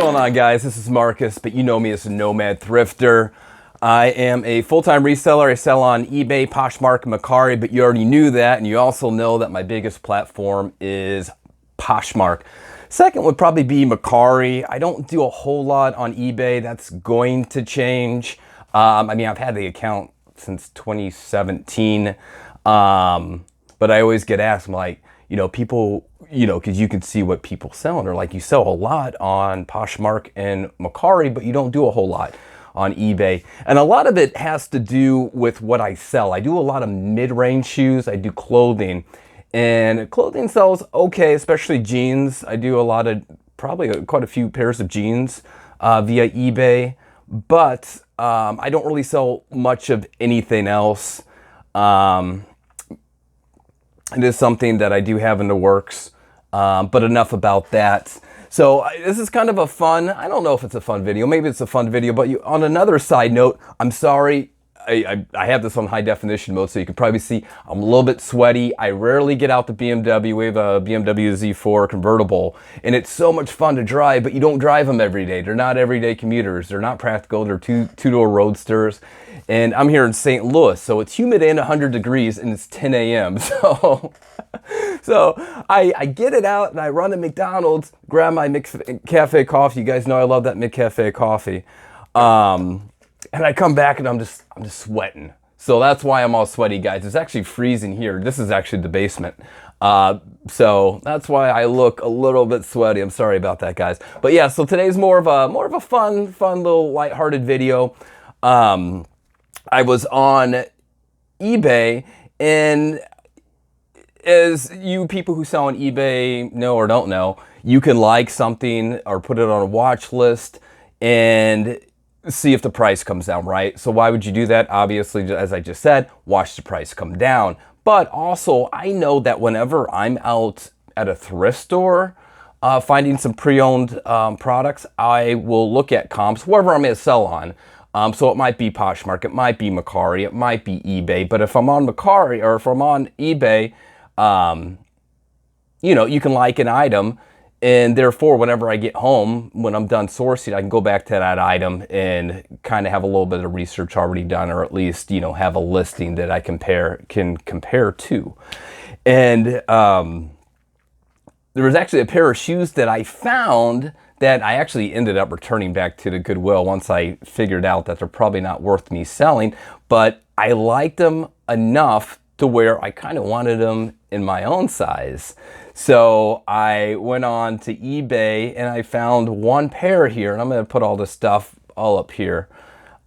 going on, guys? This is Marcus, but you know me as a Nomad Thrifter. I am a full-time reseller. I sell on eBay, Poshmark, and Mercari, but you already knew that, and you also know that my biggest platform is Poshmark. Second would probably be Mercari. I don't do a whole lot on eBay. That's going to change. I mean, I've had the account since 2017, but I always get asked, I'm like, you know, people, you know, because you can see what people sell, and they're like, you sell a lot on Poshmark and Mercari, but you don't do a whole lot on eBay. And a lot of it has to do with what I sell. I do a lot of mid-range shoes. I do clothing, and clothing sells okay, especially jeans. I do a lot of, probably quite a few pairs of jeans via eBay, but I don't really sell much of anything else. It is something that I do have in the works, but enough about that. So this is kind of a fun, I don't know if it's a fun video, maybe it's a fun video, but on another side note, I'm sorry, I have this on high definition mode, so you can probably see I'm a little bit sweaty. I rarely get out the BMW. We have a BMW Z4 convertible, and it's so much fun to drive, but you don't drive them every day. They're not everyday commuters. They're not practical. They're two-door roadsters. And I'm here in St. Louis, so it's humid and 100 degrees, and it's 10 a.m. So I get it out, and I run to McDonald's, grab my McCafe coffee. You guys know I love that McCafe coffee. And I come back and I'm just sweating. So that's why I'm all sweaty, guys. It's actually freezing here. This is actually the basement. So that's why I look a little bit sweaty. I'm sorry about that, guys. But yeah, so today's more of a fun little lighthearted video. I was on eBay, and as you people who sell on eBay know or don't know, you can like something or put it on a watch list and see if the price comes down, right? So why would you do that? Obviously, as I just said, watch the price come down. But also, I know that whenever I'm out at a thrift store finding some pre-owned products, I will look at comps, wherever I'm going to sell on. So it might be Poshmark, it might be Mercari, it might be eBay. But if I'm on Mercari or if I'm on eBay, you know, you can like an item, and therefore, whenever I get home, when I'm done sourcing, I can go back to that item and kind of have a little bit of research already done, or at least, you know, have a listing that I can compare to. And there was actually a pair of shoes that I found that I actually ended up returning back to the Goodwill once I figured out that they're probably not worth me selling, but I liked them enough to where I kind of wanted them in my own size. So I went on to eBay and I found one pair here, and I'm going to put all this stuff all up here.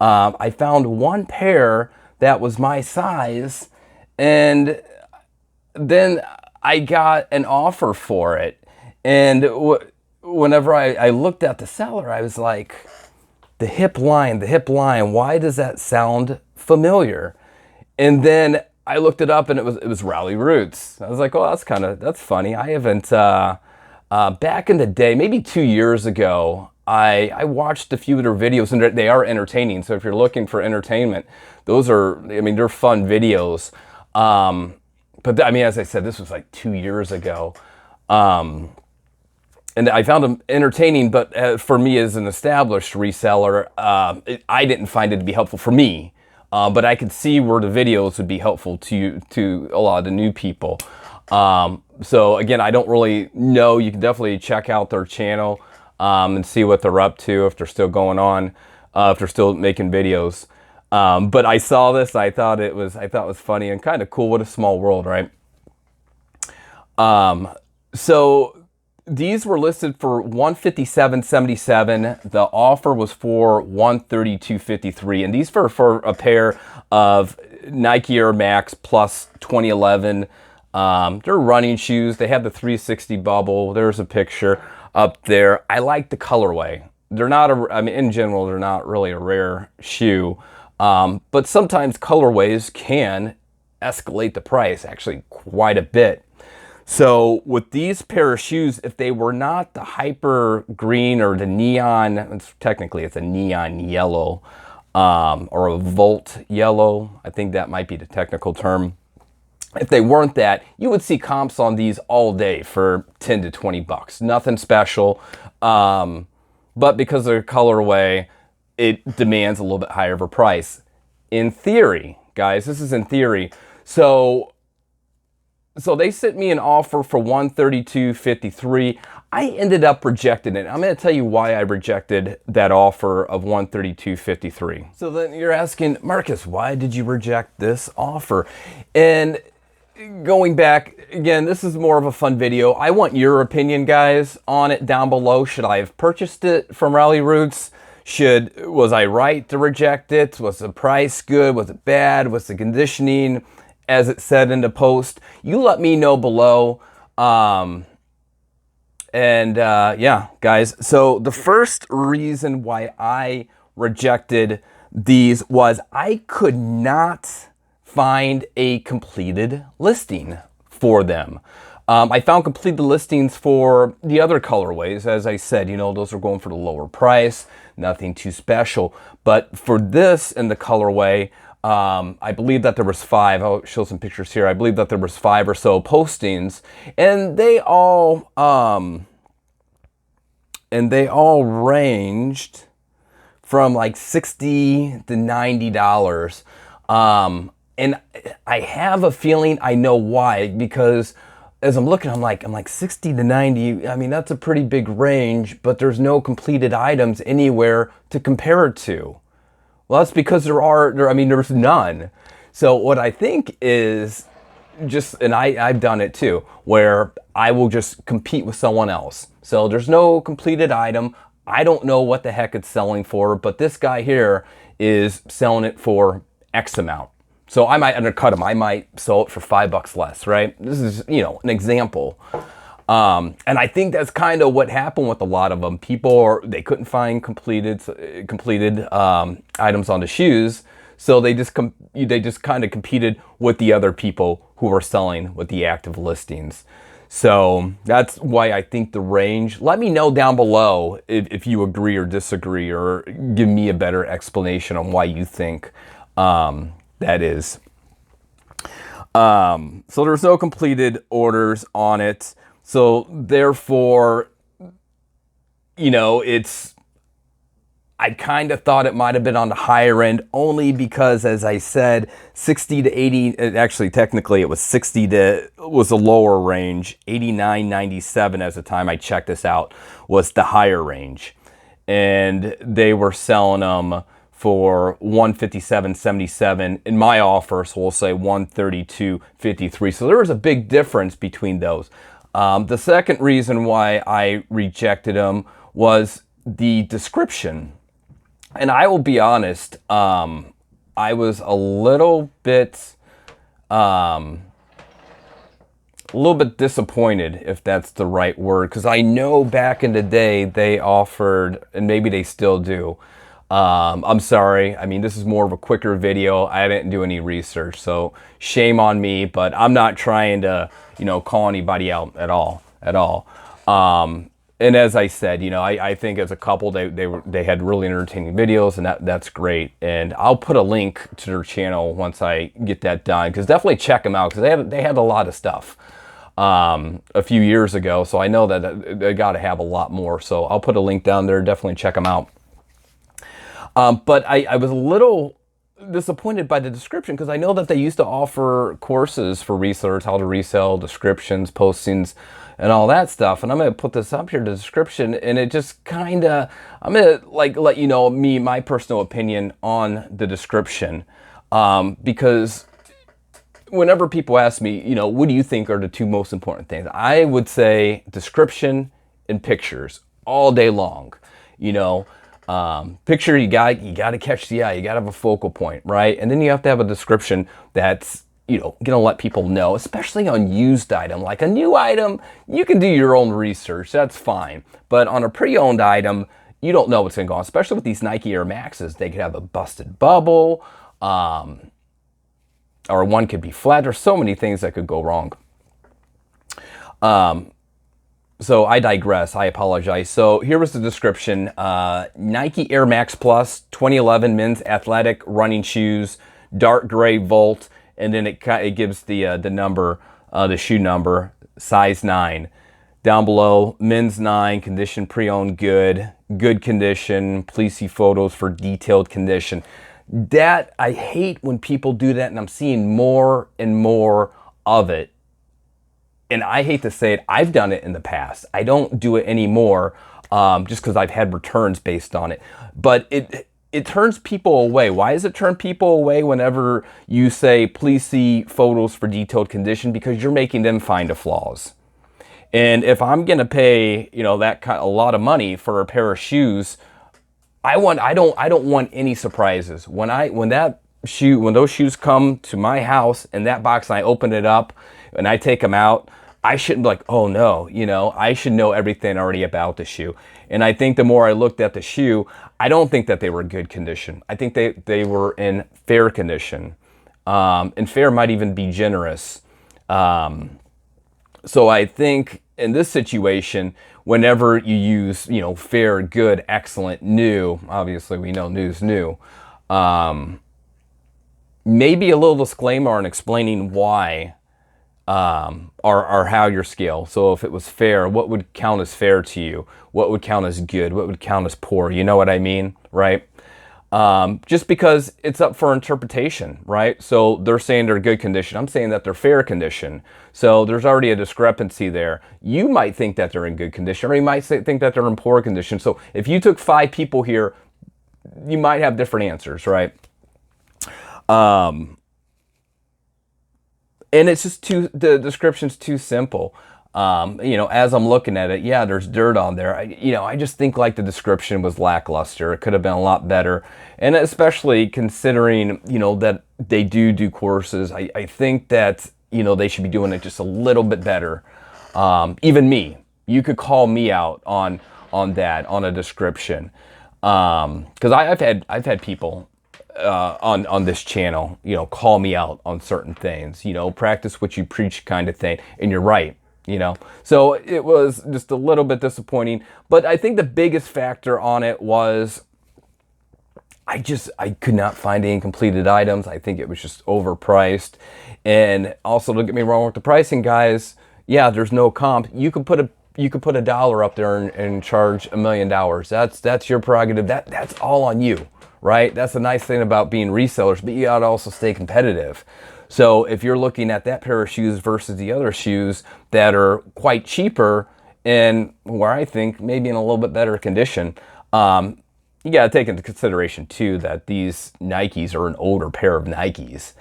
I found one pair that was my size, and then I got an offer for it. And whenever I looked at the seller, I was like, the hip line, why does that sound familiar? And then I looked it up, and it was Ralli Roots. I was like, oh, that's funny. I haven't, back in the day, maybe 2 years ago, I watched a few of their videos, and they are entertaining. So if you're looking for entertainment, those are, I mean, they're fun videos. But I mean, as I said, this was like 2 years ago. And I found them entertaining, but for me as an established reseller, I didn't find it to be helpful for me. But I could see where the videos would be helpful to a lot of the new people. So again, I don't really know. You can definitely check out their channel and see what they're up to, if they're still going on, if they're still making videos. But I saw this, I thought it was funny and kind of cool. What a small world, right? So these were listed for $157.77. The offer was for $132.53, and these were for a pair of Nike Air Max Plus 2011. They're running shoes. They have the 360 bubble. There's a picture up there. I like the colorway. They're not I mean, in general, they're not really a rare shoe, but sometimes colorways can escalate the price actually quite a bit. So with these pair of shoes, if they were not the hyper green or the neon, technically it's a neon yellow, or a volt yellow, I think that might be the technical term. If they weren't that, you would see comps on these all day for 10 to 20 bucks. Nothing special. but because of the colorway, it demands a little bit higher of a price. In theory, guys, this is in theory. So they sent me an offer for $132.53. I ended up rejecting it. I'm going to tell you why I rejected that offer of $132.53. So then you're asking, Marcus, why did you reject this offer? And going back, again, this is more of a fun video. I want your opinion, guys, on it down below. Should I have purchased it from Ralli Roots? Was I right to reject it? Was the price good? Was it bad? Was the conditioning as it said in the post? You let me know below. Yeah, guys, so the first reason why I rejected these was I could not find a completed listing for them. I found completed listings for the other colorways. As I said, you know, those are going for the lower price, nothing too special. But for this in the colorway, I believe that there was 5. I'll show some pictures here. I believe that there was 5 or so postings, and they all ranged from like $60 to $90. And I have a feeling I know why, because as I'm looking, I'm like 60 to 90. I mean, that's a pretty big range, but there's no completed items anywhere to compare it to. Well, that's because there's none. So what I think is and I've done it too, where I will just compete with someone else. So there's no completed item. I don't know what the heck it's selling for, but this guy here is selling it for X amount. So I might undercut him. I might sell it for $5 less, right? This is, you know, an example. And I think that's kind of what happened with a lot of them. They couldn't find completed items on the shoes, so they just kind of competed with the other people who were selling with the active listings. So that's why I think the range. Let me know down below if you agree or disagree, or give me a better explanation on why you think that is. So there's no completed orders on it. So therefore, you know, I kind of thought it might have been on the higher end, only because, as I said, 60 to 80, actually technically it was 60 to, was the lower range. 89.97 as the time I checked this out was the higher range. And they were selling them for $157.77 in my offer, so we'll say $132.53. So there was a big difference between those. The second reason why I rejected them was the description. And I will be honest, I was a little bit disappointed, if that's the right word, because I know back in the day they offered, and maybe they still do. I'm sorry. I mean, this is more of a quicker video. I didn't do any research, so shame on me, but I'm not trying to, you know, call anybody out at all. And as I said, you know, I think as a couple, they had really entertaining videos, and that's great. And I'll put a link to their channel once I get that done, because definitely check them out, because they had a lot of stuff a few years ago. So I know that they got to have a lot more. So I'll put a link down there. Definitely check them out. But I was a little disappointed by the description, because I know that they used to offer courses for resellers, how to resell, descriptions, postings, and all that stuff. And I'm going to put this up here, the description, and it just kind of, I'm going to like let you know my personal opinion on the description. Because whenever people ask me, you know, what do you think are the 2 most important things? I would say description and pictures all day long. You know, picture, you got to catch the eye, you got to have a focal point, right? And then you have to have a description that's, you know, gonna let people know, especially on used item. Like a new item, you can do your own research, that's fine. But on a pre-owned item, you don't know what's gonna go on, especially with these Nike Air Maxes. They could have a busted bubble, or one could be flat. There's so many things that could go wrong. So I digress, I apologize. So here was the description. Nike Air Max Plus 2011 men's athletic running shoes, dark gray Volt, and then it gives the number, the shoe number, size 9. down below, men's 9, condition pre-owned good, good condition. Please see photos for detailed condition. That, I hate when people do that, and I'm seeing more and more of it. And I hate to say it, I've done it in the past. I don't do it anymore, just because I've had returns based on it. But it turns people away. Why does it turn people away whenever you say, please see photos for detailed condition? Because you're making them find the flaws. And if I'm gonna pay, you know, a lot of money for a pair of shoes, I don't want any surprises. When those shoes come to my house in that box and I open it up and I take them out, I shouldn't be like, oh no, you know, I should know everything already about the shoe. And I think the more I looked at the shoe, I don't think that they were in good condition. I think they were in fair condition. And fair might even be generous. So I think in this situation, whenever you use, you know, fair, good, excellent, new, obviously we know new's new, maybe a little disclaimer on explaining why, or how your scale. So if it was fair, what would count as fair to you? What would count as good? What would count as poor? You know what I mean, right? Just because it's up for interpretation, right? So they're saying they're good condition. I'm saying that they're fair condition. So there's already a discrepancy there. You might think that they're in good condition, or you might think that they're in poor condition. So if you took 5 people here, you might have different answers, right? And it's just the description's too simple. You know, as I'm looking at it, yeah, there's dirt on there. I just think like the description was lackluster. It could have been a lot better. And especially considering, you know, that they do courses, I think that, you know, they should be doing it just a little bit better. Even me, you could call me out on that, on a description. Because I've had people on this channel, you know, call me out on certain things, you know, practice what you preach kind of thing. And you're right. You know, so it was just a little bit disappointing, but I think the biggest factor on it was I could not find any completed items. I think it was just overpriced. And also, don't get me wrong with the pricing, guys. Yeah, there's no comp. You could put a dollar up there and charge $1 million. That's your prerogative. That's all on you, right? That's the nice thing about being resellers, but you gotta also stay competitive. So if you're looking at that pair of shoes versus the other shoes that are quite cheaper and where I think maybe in a little bit better condition, you got to take into consideration too that these Nikes are an older pair of Nikes.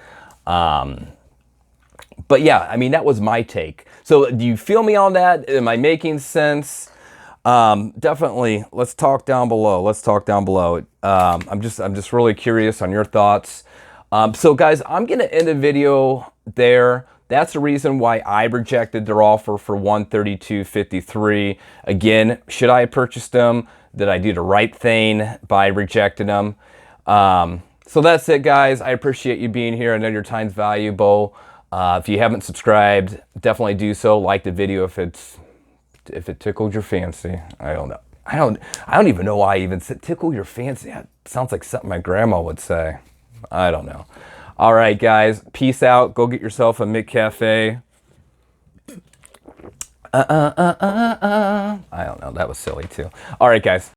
But yeah, I mean, that was my take. So do you feel me on that? Am I making sense? Definitely. Let's talk down below. I'm just really curious on your thoughts. So guys, I'm going to end the video there. That's the reason why I rejected their offer for $132.53. Again, should I have purchased them? Did I do the right thing by rejecting them? So that's it, guys. I appreciate you being here. I know your time's valuable. If you haven't subscribed, definitely do so. Like the video if it tickled your fancy. I don't know. I don't even know why I even said tickle your fancy. That sounds like something my grandma would say. I don't know. All right, guys. Peace out. Go get yourself a McCafe. I don't know. That was silly, too. All right, guys.